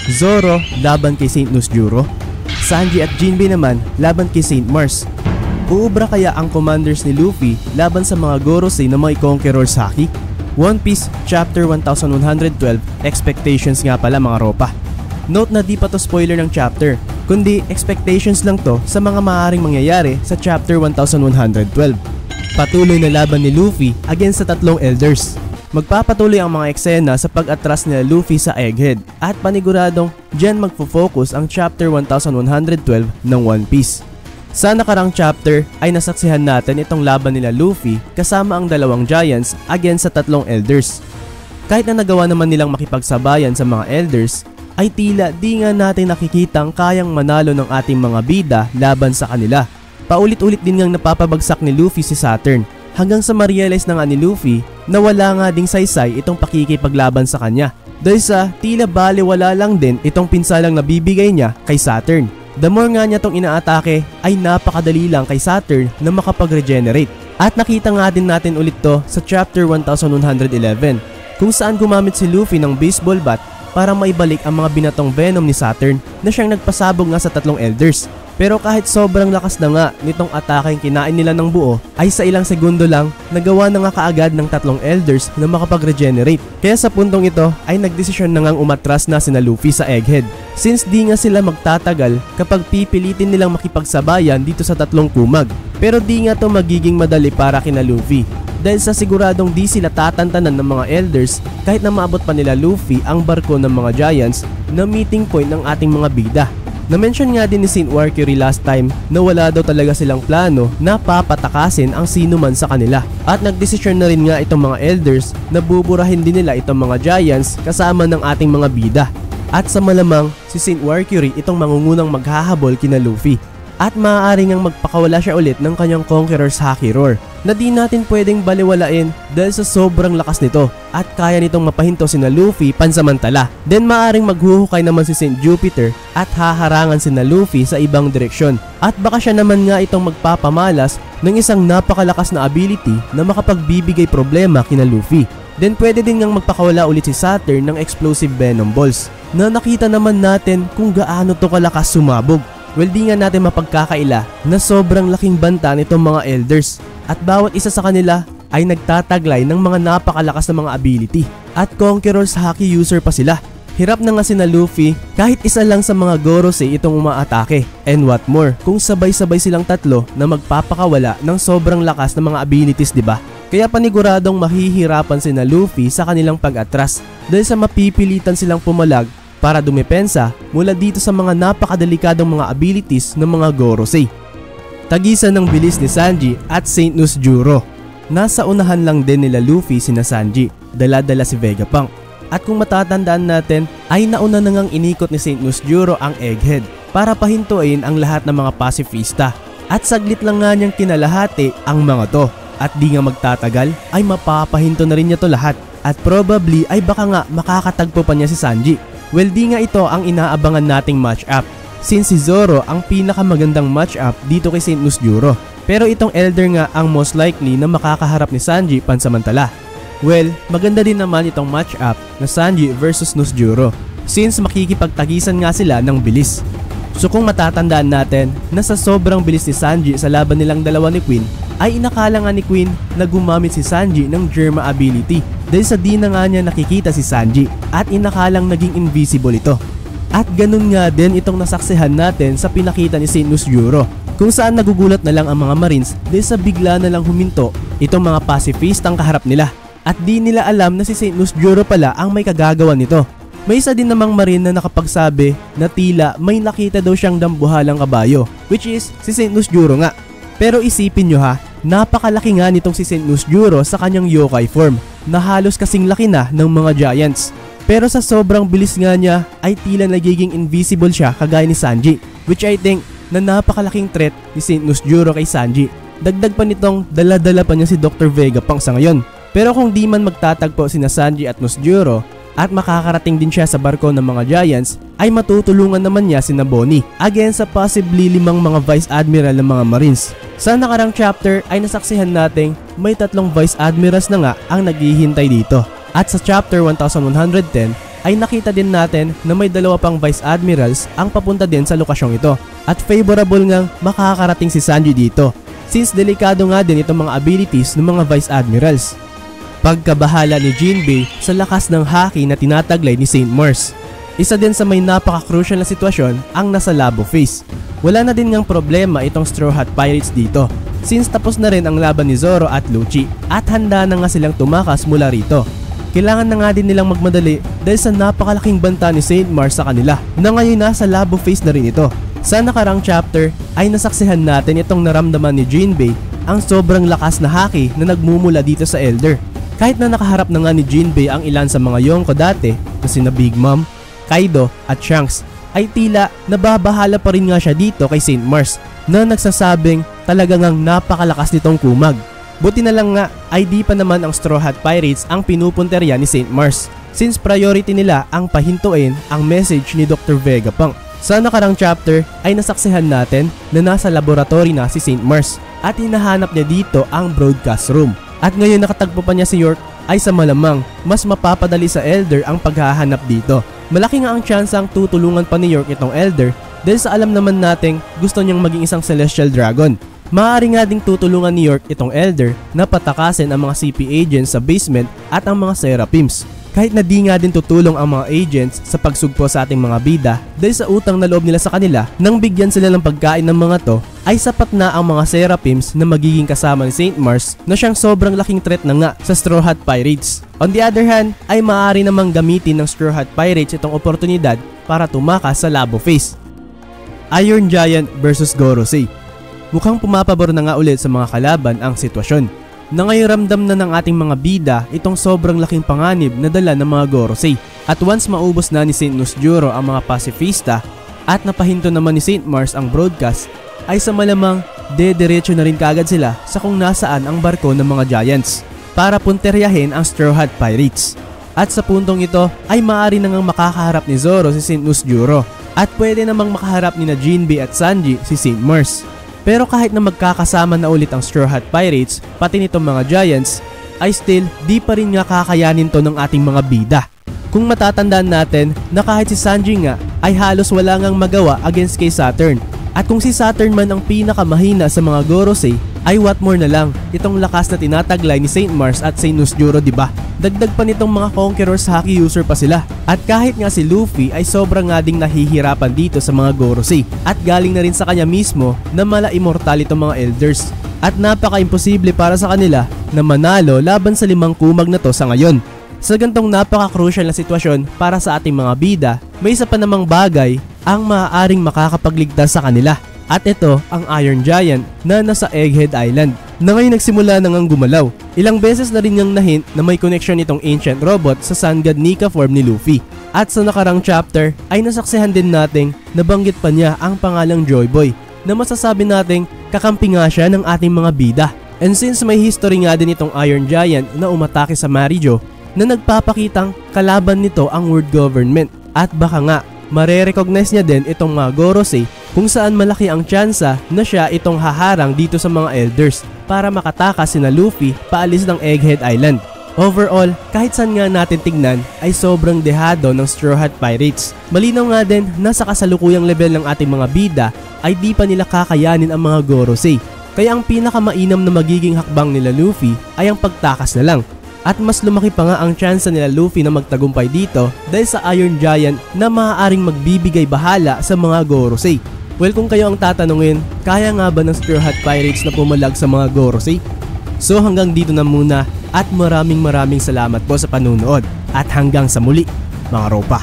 Zoro laban kay Saint Nosjuro. Sanji at Jinbei naman laban kay Saint Mars. Uubra kaya ang commanders ni Luffy laban sa mga Gorosei na mga Conqueror's Haki? One Piece Chapter 1112 Expectations nga pala mga ropa. Note na di pa to spoiler ng chapter, kundi expectations lang to sa mga maaaring mangyayari sa Chapter 1112. Patuloy na laban ni Luffy against sa tatlong elders. Magpapatuloy ang mga eksena sa pag-atras nila Luffy sa Egghead at paniguradong dyan magfo-focus ang Chapter 1112 ng One Piece. Sa nakarang chapter ay nasaksihan natin itong laban nila Luffy kasama ang dalawang giants against sa tatlong elders. Kahit na nagawa naman nilang makipagsabayan sa mga elders, ay tila di nga natin nakikitang kayang manalo ng ating mga bida laban sa kanila. Paulit-ulit din ngang napapabagsak ni Luffy si Saturn hanggang sa ma-realize na nga ni Luffy na wala nga ding saysay itong pakikipaglaban sa kanya dahil sa tila baliwala lang din itong pinsalang nabibigay niya kay Saturn. The more nga niya itong inaatake ay napakadali lang kay Saturn na makapag-regenerate. At nakita nga din natin ulit to sa Chapter 1111 kung saan gumamit si Luffy ng baseball bat para maibalik ang mga binatong venom ni Saturn na siyang nagpasabog nga sa tatlong elders. Pero kahit sobrang lakas na nga nitong atake kinain nila ng buo, ay sa ilang segundo lang nagawa na nga kaagad ng tatlong elders na makapag-regenerate. Kaya sa puntong ito ay nagdesisyon na ngang umatras na sina Luffy sa Egghead. Since di nga sila magtatagal kapag pipilitin nilang makipagsabayan dito sa tatlong kumag. Pero di nga to magiging madali para kina Luffy. Dahil sa siguradong di sila tatantanan ng mga elders kahit na maabot pa nila Luffy ang barko ng mga giants na meeting point ng ating mga bida. Na-mention nga din ni Saint Mercury last time na wala daw talaga silang plano na papatakasin ang sino man sa kanila. At nagdesisyon na rin nga itong mga elders na buburahin din nila itong mga giants kasama ng ating mga bida. At sa malamang si Saint Mercury itong mangungunang maghahabol kina Luffy. At maaari ngang magpakawala siya ulit ng kanyang Conqueror's Haki Roar na di natin pwedeng baliwalain dahil sa sobrang lakas nito at kaya nitong mapahinto sina Luffy pansamantala. Then maaring maghuhukay naman si Saint Jupiter at haharangan sina Luffy sa ibang direksyon. At baka siya naman nga itong magpapamalas ng isang napakalakas na ability na makapagbibigay problema kina Luffy. Then pwede din ngang magpakawala ulit si Saturn ng explosive venom balls na nakita naman natin kung gaano to kalakas sumabog. Well, di nga natin mapagkakaila na sobrang laking banta nitong mga elders at bawat isa sa kanila ay nagtataglay ng mga napakalakas na mga ability at Conqueror's Haki user pa sila. Hirap na nga sina Luffy kahit isa lang sa mga Gorosei itong umaatake. And what more, kung sabay-sabay silang tatlo na magpapakawala ng sobrang lakas ng mga abilities, diba? Kaya paniguradong mahihirapan sina Luffy sa kanilang pag-atras dahil sa mapipilitan silang pumalag para dumepensa mula dito sa mga napakadelikadong mga abilities ng mga Gorosei. Tagisan ng bilis ni Sanji at Saint Nosjuro. Nasa unahan lang din nila Luffy sina Sanji, dala-dala si Vegapunk. At kung matatandaan natin ay nauna na ngang inikot ni Saint Nosjuro ang Egghead para pahintuin ang lahat ng mga pacifista. At saglit lang nga niyang kinalahati ang mga to. At di nga magtatagal ay mapapahinto na rin niya to lahat. At probably ay baka nga makakatagpo pa niya si Sanji. Well, di nga ito ang inaabangan nating match-up since si Zoro ang pinakamagandang match-up dito kay Saint Nosjuro. Pero itong elder nga ang most likely na makakaharap ni Sanji pansamantala. Well, maganda din naman itong match-up na Sanji versus Nosjuro since makikipagtagisan nga sila ng bilis. So kung matatandaan natin na sa sobrang bilis ni Sanji sa laban nilang dalawa ni Queen, ay inakala nga ni Queen na gumamit si Sanji ng Germa ability dahil sa di na nga niya nakikita si Sanji at inakalang naging invisible ito. At ganun nga din itong nasaksihan natin sa pinakita ni Saint Nosjuro kung saan nagugulat na lang ang mga Marines dahil sa bigla na lang huminto itong mga pacifistang kaharap nila at di nila alam na si Saint Nosjuro pala ang may kagagawan nito. May isa din namang Marine na nakapagsabi na tila may nakita daw siyang dambuhalang kabayo, which is si Saint Nosjuro nga. Pero isipin nyo ha, napakalaki nga nitong si Saint Nosjuro sa kanyang yokai form na halos kasing laki na ng mga giants. Pero sa sobrang bilis nga niya ay tila nagiging invisible siya kagaya ni Sanji, which I think na napakalaking threat ni Saint Nosjuro kay Sanji. Dagdag pa nitong dala-dala pa niya si Dr. Vegapunk sa ngayon. Pero kung di man magtatagpo sina Sanji at Nosjuro at makakarating din siya sa barko ng mga giants, ay matutulungan naman niya si Bonnie against sa possibly 5 mga Vice Admiral ng mga Marines. Sa nakarang chapter ay nasaksihan nating may 3 Vice Admirals na nga ang naghihintay dito. At sa chapter 1110 ay nakita din natin na may dalawa pang Vice Admirals ang papunta din sa lokasyong ito at favorable ngang makakarating si Sanji dito since delikado nga din itong mga abilities ng mga Vice Admirals. Pagkabahala ni Jinbei sa lakas ng haki na tinataglay ni Saint Mars. Isa din sa may napaka-crucial na sitwasyon ang nasa Labo Phase. Wala na din ngang problema itong Straw Hat Pirates dito since tapos na rin ang laban ni Zoro at Lucci at handa na nga silang tumakas mula rito. Kailangan na nga din nilang magmadali dahil sa napakalaking banta ni Saint Mars sa kanila na ngayon nasa Labo Phase na rin ito. Sa nakarang chapter ay nasaksihan natin itong naramdaman ni Jinbei ang sobrang lakas na haki na nagmumula dito sa Elder. Kahit na nakaharap na nga ni Jinbei ang ilan sa mga Yonko dati na sina Big Mom, Kaido at Shanks ay tila nababahala pa rin nga siya dito kay Saint Mars na nagsasabing talagang napakalakas nitong kumag. Buti na lang nga ay di pa naman ang Straw Hat Pirates ang pinupunterya ni Saint Mars since priority nila ang pahintuin ang message ni Dr. Vegapunk. Sa nakarang chapter ay nasaksihan natin na nasa laboratory na si Saint Mars at hinahanap niya dito ang broadcast room. At ngayon nakatagpo pa niya si York ay sa malamang mas mapapadali sa Elder ang paghahanap dito. Malaki nga ang tsansang tutulungan pa ni York itong Elder dahil sa alam naman nating gusto niyang maging isang Celestial Dragon. Maaari nga ding tutulungan ni York itong Elder na patakasin ang mga CP agents sa basement at ang mga Seraphims. Kahit na di nga din tutulong ang mga agents sa pagsugpo sa ating mga bida dahil sa utang na loob nila sa kanila nang bigyan sila ng pagkain ng mga to, ay sapat na ang mga Seraphims na magiging kasama ni Saint Mars na siyang sobrang laking threat na nga sa Straw Hat Pirates. On the other hand, ay maaari namang gamitin ng Straw Hat Pirates itong oportunidad para tumakas sa Labo Phase. Iron Giant versus Gorosei. Mukhang pumapabor na nga ulit sa mga kalaban ang sitwasyon. Na ngayon ramdam na ng ating mga bida itong sobrang laking panganib na dala ng mga Gorosei. At once maubos na ni Saint Nosjuro ang mga pasifista at napahinto naman ni Saint Mars ang broadcast, ay sa malamang dediretso na rin kagad sila sa kung nasaan ang barko ng mga Giants para punteryahin ang Straw Hat Pirates. At sa puntong ito ay maaari nang makakaharap ni Zoro si Saint Nosjuro at pwede namang makaharap ni na Jinbei at Sanji si Saint Mars. Pero kahit na magkakasama na ulit ang Straw Hat Pirates pati nitong mga Giants, ay still di pa rin nga kakayanin to ng ating mga bida. Kung matatandaan natin na kahit si Sanji nga ay halos wala ngang magawa against kay Saturn. At kung si Saturn man ang pinakamahina sa mga Gorosei, ay what more na lang itong lakas na tinataglay ni Saint Mars at Saint Nosjuro, diba? Dagdag pa nitong mga Conquerors Haki user pa sila. At kahit nga si Luffy ay sobrang nga ding nahihirapan dito sa mga Gorosei at galing na rin sa kanya mismo na mala-immortal itong mga Elders. At napaka-imposible para sa kanila na manalo laban sa 5 kumag na to sa ngayon. Sa gantong napaka-crucial na sitwasyon para sa ating mga bida, may isa pa namang bagay ang maaaring makakapagligtas sa kanila. At ito ang Iron Giant na nasa Egghead Island na ngayon nagsimula na ngang gumalaw. Ilang beses na rin niyang nahint na may connection itong ancient robot sa Sun God Nika form ni Luffy. At sa nakarang chapter ay nasaksihan din nating nabanggit pa niya ang pangalang Joy Boy na masasabi nating kakampi nga siya ng ating mga bida. And since may history nga din itong Iron Giant na umatake sa Marijo na nagpapakitang kalaban nito ang world government at baka nga mare-recognize niya din itong mga Gorosei kung saan malaki ang tsansa na siya itong haharang dito sa mga Elders para makatakas sina Luffy paalis ng Egghead Island. Overall, kahit saan nga natin tignan ay sobrang dehado ng Straw Hat Pirates. Malinaw nga din na sa kasalukuyang level ng ating mga bida ay di pa nila kakayanin ang mga Gorosei. Kaya ang pinakamainam na magiging hakbang nila Luffy ay ang pagtakas na lang. At mas lumaki pa nga ang tsansa nila Luffy na magtagumpay dito dahil sa Iron Giant na maaaring magbibigay bahala sa mga Gorosei. Well, kung kayo ang tatanungin, kaya nga ba ng Straw Hat Pirates na pumalag sa mga Gorosei? So hanggang dito na muna at maraming salamat po sa panunood at hanggang sa muli mga ropa.